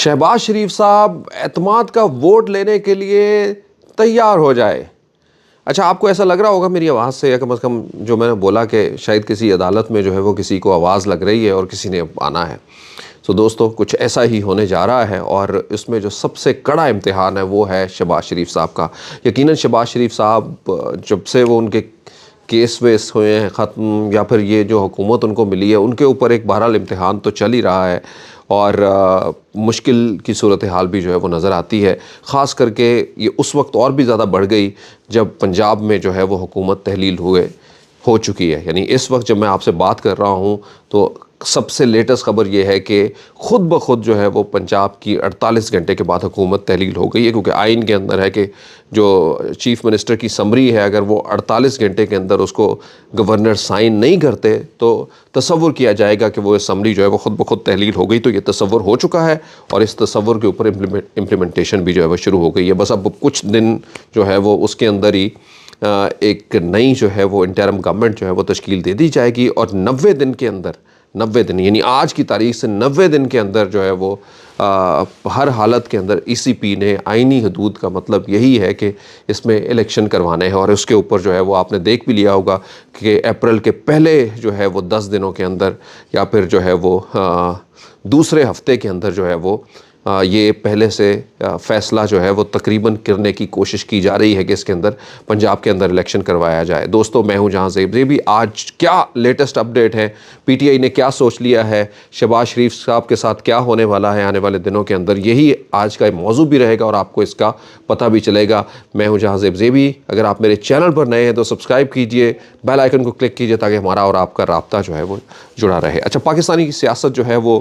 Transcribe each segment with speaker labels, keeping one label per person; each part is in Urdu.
Speaker 1: شہباز شریف صاحب اعتماد کا ووٹ لینے کے لیے تیار ہو جائے. اچھا، آپ کو ایسا لگ رہا ہوگا میری آواز سے، یا کم از کم جو میں نے بولا کہ شاید کسی عدالت میں جو ہے وہ کسی کو آواز لگ رہی ہے اور کسی نے آنا ہے. تو دوستو، کچھ ایسا ہی ہونے جا رہا ہے، اور اس میں جو سب سے کڑا امتحان ہے وہ ہے شہباز شریف صاحب کا. یقیناً شہباز شریف صاحب جب سے وہ ان کے کیس ویس ہوئے ہیں ختم، یا پھر یہ جو حکومت ان کو ملی ہے، ان کے اوپر ایک بہرحال امتحان تو چل ہی رہا ہے، اور مشکل کی صورتحال بھی جو ہے وہ نظر آتی ہے. خاص کر کے یہ اس وقت اور بھی زیادہ بڑھ گئی جب پنجاب میں جو ہے وہ حکومت تحلیل ہو چکی ہے. یعنی اس وقت جب میں آپ سے بات کر رہا ہوں تو سب سے لیٹسٹ خبر یہ ہے کہ خود بخود جو ہے وہ پنجاب کی 48 گھنٹے کے بعد حکومت تحلیل ہو گئی ہے، کیونکہ آئین کے اندر ہے کہ جو چیف منسٹر کی سمری ہے، اگر وہ 48 گھنٹے کے اندر اس کو گورنر سائن نہیں کرتے تو تصور کیا جائے گا کہ وہ اسمبلی جو ہے وہ خود بخود تحلیل ہو گئی. تو یہ تصور ہو چکا ہے، اور اس تصور کے اوپر امپلیمنٹیشن بھی جو ہے وہ شروع ہو گئی ہے. بس اب کچھ دن جو ہے وہ اس کے اندر ہی ایک نئی جو ہے وہ انٹرم گورنمنٹ جو ہے وہ تشکیل دے دی جائے گی، اور 90 دن کے اندر 90 دن یعنی آج کی تاریخ سے 90 دن کے اندر جو ہے وہ ہر حالت کے اندر ای سی پی نے آئینی حدود کا مطلب یہی ہے کہ اس میں الیکشن کروانے ہیں. اور اس کے اوپر جو ہے وہ آپ نے دیکھ بھی لیا ہوگا کہ اپریل کے پہلے جو ہے وہ 10 دنوں کے اندر، یا پھر جو ہے وہ دوسرے ہفتے کے اندر جو ہے وہ یہ پہلے سے فیصلہ جو ہے وہ تقریباً کرنے کی کوشش کی جا رہی ہے کہ اس کے اندر پنجاب کے اندر الیکشن کروایا جائے. دوستو، میں ہوں جہاں زیب زیبی. آج کیا لیٹسٹ اپڈیٹ ہے، پی ٹی آئی نے کیا سوچ لیا ہے، شہباز شریف صاحب کے ساتھ کیا ہونے والا ہے آنے والے دنوں کے اندر، یہی آج کا موضوع بھی رہے گا اور آپ کو اس کا پتہ بھی چلے گا. میں ہوں جہاں زیب زیبی. اگر آپ میرے چینل پر نئے ہیں تو سبسکرائب کیجئے، بیل آئیکن کو کلک کیجئے تاکہ ہمارا اور آپ کا رابطہ جو ہے وہ جڑا رہے. اچھا، پاکستانی کی سیاست جو ہے وہ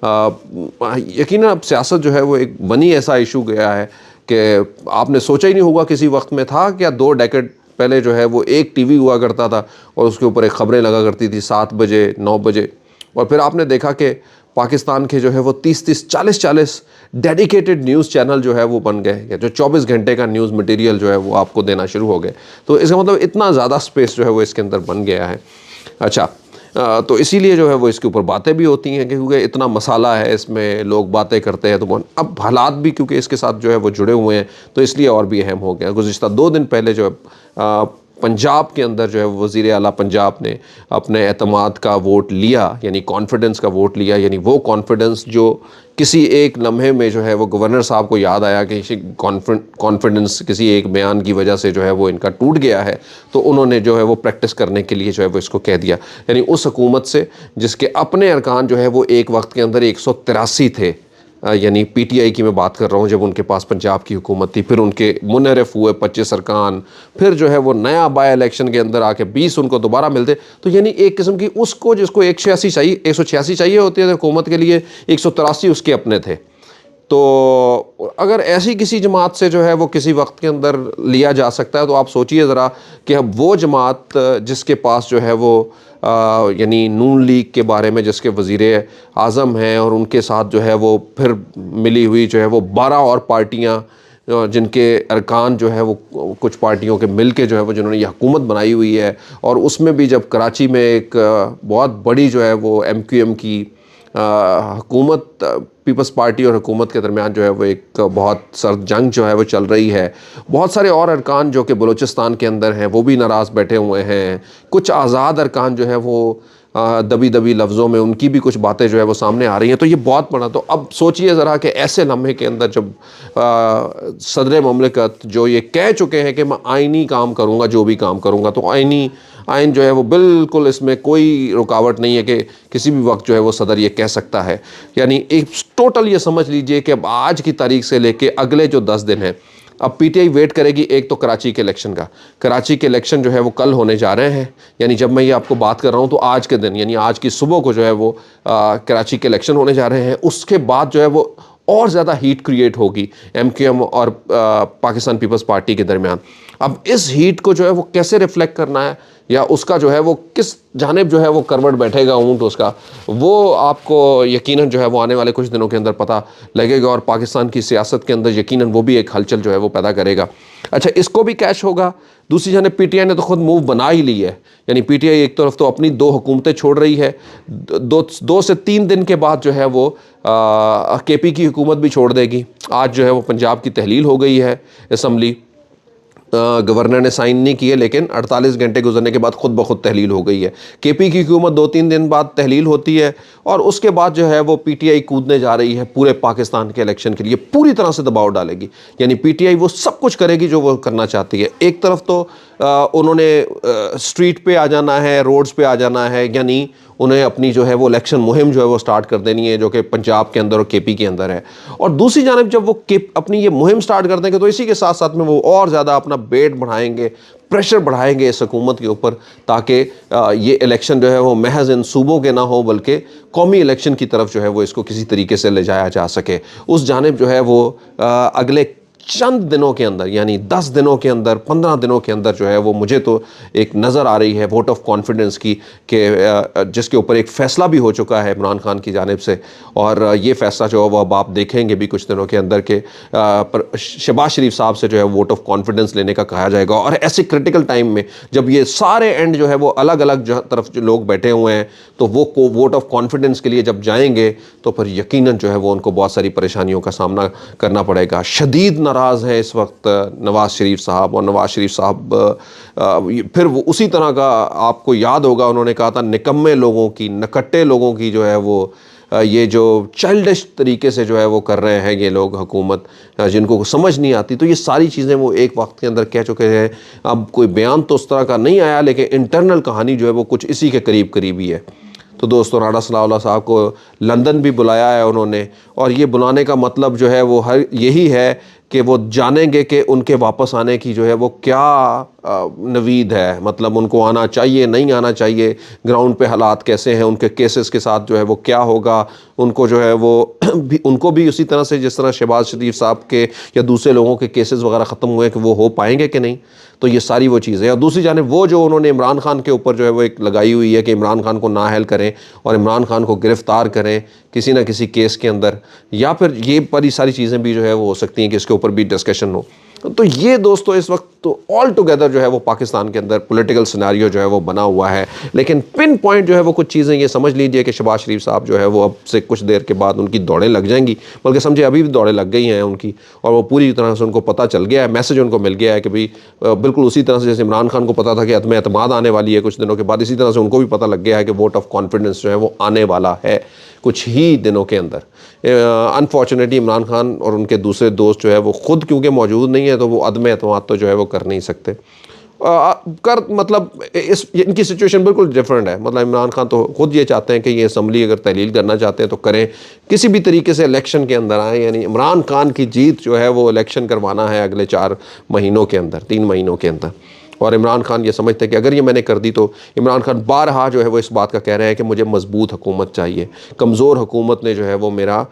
Speaker 1: یقیناً اب سیاست جو ہے وہ ایک بنی ایسا ایشو گیا ہے کہ آپ نے سوچا ہی نہیں ہوگا کسی وقت میں تھا کیا 2 ڈیکیڈ پہلے جو ہے وہ ایک ٹی وی ہوا کرتا تھا اور اس کے اوپر ایک خبریں لگا کرتی تھی 7 بجے 9 بجے، اور پھر آپ نے دیکھا کہ پاکستان کے جو ہے وہ 30 40 ڈیڈیکیٹڈ نیوز چینل جو ہے وہ بن گئے، یا جو 24 گھنٹے کا نیوز مٹیریل جو ہے وہ آپ کو دینا شروع ہو گئے. تو اس کا مطلب اتنا زیادہ سپیس جو ہے وہ اس کے اندر بن گیا ہے. اچھا، تو اسی لیے جو ہے وہ اس کے اوپر باتیں بھی ہوتی ہیں، کیونکہ اتنا مسالہ ہے اس میں، لوگ باتیں کرتے ہیں. تو اب حالات بھی کیونکہ اس کے ساتھ جو ہے وہ جڑے ہوئے ہیں تو اس لیے اور بھی اہم ہو گیا. گزشتہ 2 دن پہلے جو ہے پنجاب کے اندر جو ہے وزیر اعلیٰ پنجاب نے اپنے اعتماد کا ووٹ لیا، یعنی کانفیڈنس کا ووٹ لیا. یعنی وہ کانفیڈنس جو کسی ایک لمحے میں جو ہے وہ گورنر صاحب کو یاد آیا کہ کانفیڈنس کسی ایک بیان کی وجہ سے جو ہے وہ ان کا ٹوٹ گیا ہے، تو انہوں نے جو ہے وہ پریکٹس کرنے کے لیے جو ہے وہ اس کو کہہ دیا. یعنی اس حکومت سے جس کے اپنے ارکان جو ہے وہ ایک وقت کے اندر 183 تھے، یعنی پی ٹی آئی کی میں بات کر رہا ہوں، جب ان کے پاس پنجاب کی حکومت تھی، پھر ان کے منحرف ہوئے 25 ارکان، پھر جو ہے وہ نیا بائی الیکشن کے اندر آ کے 20 ان کو دوبارہ ملتے. تو یعنی ایک قسم کی اس کو جس کو 186 چاہیے ہوتی ہے حکومت کے لیے، 183 اس کے اپنے تھے. تو اگر ایسی کسی جماعت سے جو ہے وہ کسی وقت کے اندر لیا جا سکتا ہے تو آپ سوچئے ذرا کہ اب وہ جماعت جس کے پاس جو ہے وہ یعنی نون لیگ کے بارے میں جس کے وزیر اعظم ہیں، اور ان کے ساتھ جو ہے وہ پھر ملی ہوئی جو ہے وہ 12 اور پارٹیاں، جن کے ارکان جو ہے وہ کچھ پارٹیوں کے مل کے جو ہے وہ جنہوں نے یہ حکومت بنائی ہوئی ہے. اور اس میں بھی جب کراچی میں ایک بہت بڑی جو ہے وہ ایم کیو ایم کی حکومت، پیپلز پارٹی اور حکومت کے درمیان جو ہے وہ ایک بہت سرد جنگ جو ہے وہ چل رہی ہے. بہت سارے اور ارکان جو کہ بلوچستان کے اندر ہیں وہ بھی ناراض بیٹھے ہوئے ہیں. کچھ آزاد ارکان جو ہے وہ دبی لفظوں میں ان کی بھی کچھ باتیں جو ہے وہ سامنے آ رہی ہیں. تو یہ بہت بڑا. تو اب سوچئے ذرا کہ ایسے لمحے کے اندر جب صدر مملکت جو یہ کہہ چکے ہیں کہ میں آئینی کام کروں گا، جو بھی کام کروں گا، تو آئین جو ہے وہ بالکل اس میں کوئی رکاوٹ نہیں ہے کہ کسی بھی وقت جو ہے وہ صدر یہ کہہ سکتا ہے. یعنی ایک ٹوٹل یہ سمجھ لیجئے کہ اب آج کی تاریخ سے لے کے اگلے جو 10 دن ہیں، اب پی ٹی آئی ویٹ کرے گی ایک تو کراچی کے الیکشن کا. کراچی کے الیکشن جو ہے وہ کل ہونے جا رہے ہیں. یعنی جب میں یہ آپ کو بات کر رہا ہوں تو آج کے دن، یعنی آج کی صبح کو جو ہے وہ کراچی کے الیکشن ہونے جا رہے ہیں. اس کے بعد جو ہے وہ اور زیادہ ہیٹ کریٹ ہوگی ایم کیو ایم اور پاکستان پیپلز پارٹی کے درمیان. اب اس ہیٹ کو جو ہے وہ کیسے ریفلیکٹ کرنا ہے یا اس کا جو ہے وہ کس جانب جو ہے وہ کروٹ بیٹھے گا اونٹ اس کا، وہ آپ کو یقیناً جو ہے وہ آنے والے کچھ دنوں کے اندر پتہ لگے گا، اور پاکستان کی سیاست کے اندر یقیناً وہ بھی ایک ہلچل جو ہے وہ پیدا کرے گا۔ اچھا، اس کو بھی کیش ہوگا۔ دوسری جانب پی ٹی آئی نے تو خود موو بنا ہی لی ہے، یعنی پی ٹی آئی ایک طرف تو اپنی 2 حکومتیں چھوڑ رہی ہے، 2 سے 3 دن کے بعد جو ہے وہ کے پی کی حکومت بھی چھوڑ دے گی۔ آج جو ہے وہ پنجاب کی تحلیل ہو گئی ہے، اسمبلی گورنر نے سائن نہیں کیے، لیکن 48 گھنٹے گزرنے کے بعد خود بخود تحلیل ہو گئی ہے۔ کے پی کی حکومت 2-3 دن بعد تحلیل ہوتی ہے، اور اس کے بعد جو ہے وہ پی ٹی آئی کودنے جا رہی ہے پورے پاکستان کے الیکشن کے لیے، پوری طرح سے دباؤ ڈالے گی۔ یعنی پی ٹی آئی وہ سب کچھ کرے گی جو وہ کرنا چاہتی ہے۔ ایک طرف تو انہوں نے اسٹریٹ پہ آ جانا ہے، روڈز پہ آ جانا ہے، یعنی انہیں اپنی جو ہے وہ الیکشن مہم جو ہے وہ سٹارٹ کر دینی ہے، جو کہ پنجاب کے اندر اور کے پی کے اندر ہے۔ اور دوسری جانب جب وہ اپنی یہ مہم سٹارٹ کر دیں گے تو اسی کے ساتھ ساتھ میں وہ اور زیادہ اپنا بیٹ بڑھائیں گے، پریشر بڑھائیں گے اس حکومت کے اوپر، تاکہ یہ الیکشن جو ہے وہ محض ان صوبوں کے نہ ہو بلکہ قومی الیکشن کی طرف جو ہے وہ اس کو کسی طریقے سے لے جایا جا سکے۔ اس جانب جو ہے وہ اگلے چند دنوں کے اندر، یعنی 10 دنوں کے اندر، 15 دنوں کے اندر جو ہے وہ مجھے تو ایک نظر آ رہی ہے ووٹ آف کانفیڈنس کی، کہ جس کے اوپر ایک فیصلہ بھی ہو چکا ہے عمران خان کی جانب سے، اور یہ فیصلہ جو ہے وہ اب آپ دیکھیں گے بھی کچھ دنوں کے اندر کہ شہباز شریف صاحب سے جو ہے ووٹ آف کانفیڈنس لینے کا کہا جائے گا۔ اور ایسے کرٹیکل ٹائم میں جب یہ سارے اینڈ جو ہے وہ الگ الگ طرف جو لوگ بیٹھے ہوئے ہیں، تو وہ ووٹ آف کانفیڈنس کے لیے جب جائیں گے تو پھر یقیناً جو ہے وہ ان کو بہت ساری پریشانیوں کا سامنا کرنا پڑے گا۔ شدید ناراض ہیں اس وقت نواز شریف صاحب، اور نواز شریف صاحب پھر وہ اسی طرح کا، آپ کو یاد ہوگا انہوں نے کہا تھا نکمے لوگوں کی، نکٹے لوگوں کی جو ہے وہ یہ جو چائلڈش طریقے سے جو ہے وہ کر رہے ہیں یہ لوگ حکومت، جن کو سمجھ نہیں آتی، تو یہ ساری چیزیں وہ ایک وقت کے اندر کہہ چکے ہیں۔ اب کوئی بیان تو اس طرح کا نہیں آیا، لیکن انٹرنل کہانی جو ہے وہ کچھ اسی کے قریب قریب ہی ہے۔ تو دوستو، رانا ثناء اللہ صاحب کو لندن بھی بلایا ہے انہوں نے، اور یہ بلانے کا مطلب جو ہے وہ یہی ہے کہ وہ جانیں گے کہ ان کے واپس آنے کی جو ہے وہ کیا نوید ہے، مطلب ان کو آنا چاہیے نہیں آنا چاہیے، گراؤنڈ پہ حالات کیسے ہیں، ان کے کیسز کے ساتھ جو ہے وہ کیا ہوگا، ان کو جو ہے وہ ان کو بھی اسی طرح سے جس طرح شہباز شریف صاحب کے یا دوسرے لوگوں کے کیسز وغیرہ ختم ہوئے کہ وہ ہو پائیں گے کہ نہیں۔ تو یہ ساری وہ چیزیں، اور دوسری جانب وہ جو انہوں نے عمران خان کے اوپر جو ہے وہ ایک لگائی ہوئی ہے کہ عمران خان کو نااہل کریں اور عمران خان کو گرفتار کریں کسی نہ کسی کیس کے اندر، یا پھر یہ بڑی ساری چیزیں بھی جو ہے وہ ہو سکتی ہیں کہ اس کے اوپر بھی ڈسکشن ہو۔ تو یہ دوستو اس وقت تو آل ٹوگیدر جو ہے وہ پاکستان کے اندر پولیٹیکل سیناریو جو ہے وہ بنا ہوا ہے، لیکن پن پوائنٹ جو ہے وہ کچھ چیزیں یہ سمجھ لیجئے کہ شہباز شریف صاحب جو ہے وہ اب سے کچھ دیر کے بعد ان کی دوڑیں لگ جائیں گی، بلکہ سمجھے ابھی بھی دوڑیں لگ گئی ہیں ان کی، اور وہ پوری طرح سے ان کو پتہ چل گیا ہے، میسج ان کو مل گیا ہے کہ بھئی بالکل اسی طرح سے جیسے عمران خان کو پتہ تھا کہ عدم اعتماد آنے والی ہے کچھ دنوں کے بعد، اسی طرح سے ان کو بھی پتہ لگ گیا ہے کہ ووٹ آف کانفیڈنس جو ہے وہ آنے والا ہے کچھ ہی دنوں کے اندر۔ انفارچونیٹلی عمران خان اور ان کے دوسرے دوست جو ہے وہ خود کیونکہ موجود نہیں ہے تو وہ عدم اعتماد تو جو ہے وہ کر نہیں سکتے، مطلب ان کی سچویشن بالکل ڈیفرنٹ ہے۔ مطلب عمران خان تو خود یہ چاہتے ہیں کہ یہ اسمبلی اگر تحلیل کرنا چاہتے ہیں تو کریں، کسی بھی طریقے سے الیکشن کے اندر آئیں، یعنی عمران خان کی جیت جو ہے وہ الیکشن کروانا ہے اگلے 4 مہینوں کے اندر، 3 مہینوں کے اندر۔ اور عمران خان یہ سمجھتے ہیں کہ اگر یہ میں نے کر دی تو عمران خان بارہا جو ہے وہ اس بات کا کہہ رہے ہیں کہ مجھے مضبوط حکومت چاہیے، کمزور حکومت نے جو ہے وہ میرا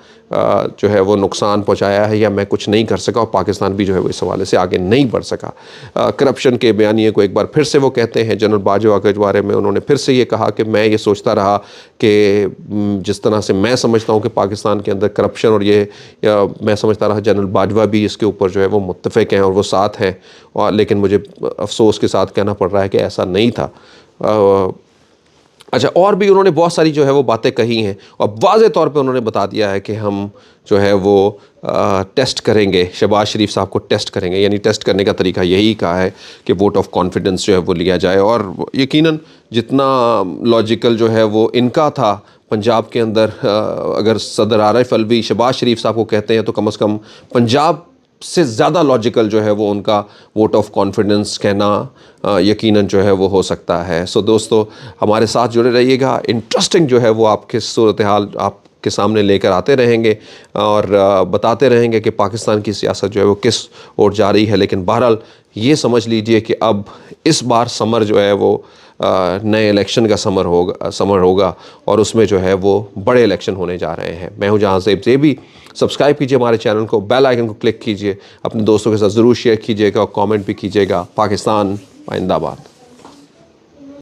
Speaker 1: جو ہے وہ نقصان پہنچایا ہے، یا میں کچھ نہیں کر سکا، اور پاکستان بھی جو ہے وہ اس حوالے سے آگے نہیں بڑھ سکا۔ کرپشن کے بیانیے کو ایک بار پھر سے وہ کہتے ہیں، جنرل باجوہ کے بارے میں انہوں نے پھر سے یہ کہا کہ میں یہ سوچتا رہا کہ جس طرح سے میں سمجھتا ہوں کہ پاکستان کے اندر کرپشن، اور یہ میں سمجھتا رہا جنرل باجوہ بھی اس کے اوپر جو ہے وہ متفق ہیں اور وہ ساتھ ہیں، اور لیکن مجھے افسوس کے ساتھ کہنا پڑ رہا ہے کہ ایسا نہیں تھا۔ اچھا، اور بھی انہوں نے بہت ساری جو ہے وہ باتیں کہی ہیں، اور واضح طور پہ انہوں نے بتا دیا ہے کہ ہم جو ہے وہ ٹیسٹ کریں گے، شہباز شریف صاحب کو ٹیسٹ کریں گے، یعنی ٹیسٹ کرنے کا طریقہ یہی کہا ہے کہ ووٹ آف کانفیڈنس جو ہے وہ لیا جائے۔ اور یقیناً جتنا لاجیکل جو ہے وہ ان کا تھا پنجاب کے اندر، اگر صدر عارف الوی شہباز شریف صاحب کو کہتے ہیں تو کم از کم پنجاب سے زیادہ لاجیکل جو ہے وہ ان کا ووٹ آف کانفیڈنس کہنا یقیناً جو ہے وہ ہو سکتا ہے۔ سو دوستو، ہمارے ساتھ جڑے رہیے گا، انٹرسٹنگ جو ہے وہ آپ کے صورتحال آپ کے سامنے لے کر آتے رہیں گے اور بتاتے رہیں گے کہ پاکستان کی سیاست جو ہے وہ کس اور جا رہی ہے. لیکن بہرحال یہ سمجھ لیجئے کہ اب اس بار سمر جو ہے وہ نئے الیکشن کا سمر ہوگا اور اس میں جو ہے وہ بڑے الیکشن ہونے جا رہے ہیں. میں ہوں جہاں زیب زیبی. سبسکرائب کیجئے ہمارے چینل کو, بیل آئیکن کو کلک کیجئے, اپنے دوستوں کے ساتھ ضرور شیئر کیجئے گا اور کامنٹ بھی کیجئے گا. پاکستان زندہ باد.